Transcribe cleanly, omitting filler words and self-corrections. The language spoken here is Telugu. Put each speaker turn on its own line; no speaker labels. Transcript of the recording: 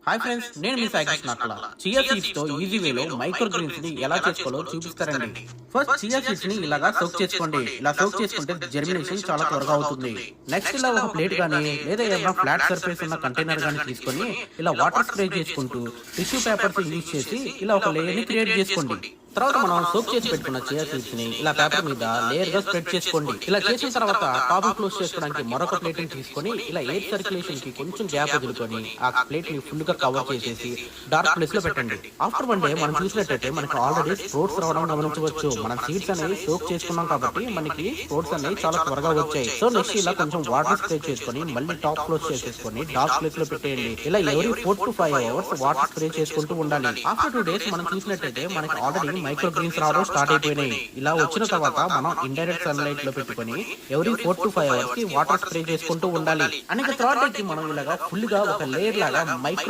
హాయ్ ఫ్రెండ్స్, నేను మీ సాయి కృష్ణ అట్లా. చియా సీడ్స్ తో ఈజీ వేలో మైక్రో గ్రీన్స్ ని ఎలా చేసుకోవాలో చూపిస్తారండి. ఫస్ట్ చియా సీడ్స్ ని ఇలాగా సోక్ చేసుకోండి. ఇలా సోక్ చేసుకుంటే జర్మినేషన్ చాలా త్వరగా అవుతుంది. నెక్స్ట్ ఇలా ఒక ప్లేట్ గానీ లేదా ఏదైనా ఫ్లాట్ సర్ఫేస్ ఉన్న కంటైనర్ గానీ తీసుకొని ఇలా వాటర్ స్ప్రే చేసుకుంటూ టిష్యూ పేపర్స్ యూజ్ చేసి ఇలా ఒక లేయర్ ని క్రియేట్ చేసుకోండి. తర్వాత మనం సోక్ చేసి పెట్టుకున్న చియా సీడ్స్ ని ఇలా పేపర్ మీద లేయర్ గా స్ప్రెడ్ చేసుకోండి. ఇలా చేసిన తర్వాత టాప్ క్లోజ్ చేసుకోవడానికి మరొక ప్లేట్ ని తీసుకొని ఇలా ఎయిర్ సర్క్యులేషన్ కి కొంచెం గ్యాప్ వదులుకొని ఆ ప్లేట్ ని ఫుల్ గా కవర్ చేసేసి డార్క్ ప్లేస్ లో పెట్టండి. ఆఫ్టర్ వన్ డే మనం చూసినట్టయితే మనకి ఆల్రెడీ స్ప్రౌట్స్ రావడం గమనించవచ్చు. మనం సీడ్స్ అనేవి సోక్ చేసుకున్నాం కాబట్టి మనకి స్ప్రౌట్స్ అనేవి చాలా త్వరగా వచ్చాయి. సో నెక్స్ట్ ఇలా కొంచెం వాటర్ స్ప్రే చేసుకొని మళ్ళీ టాప్ క్లోజ్ చేసేసుకొని డార్క్ ప్లేస్ లో పెట్టేయండి. ఇలా every 4 to 5 hours water spray చేసుకుంటూ ఉండాలి. ఆఫ్టర్ 2 days మనం చూసినట్టయితే మనకి ఆల్రెడీ మైక్రో గ్రీన్స్ రావడం స్టార్ట్ అయిపోయినాయి. ఇలా వచ్చిన తర్వాత మనం ఇండైరెక్ట్ సన్లైట్ లో పెట్టుకొని ఎవరీ 4 to 5 hours కి వాటర్ స్ప్రే చేసుకుంటూ ఉండాలి. అనేక తర్వాత మనం ఇలాగా ఫుల్ గా ఒక లేయర్ లాగా మైక్రో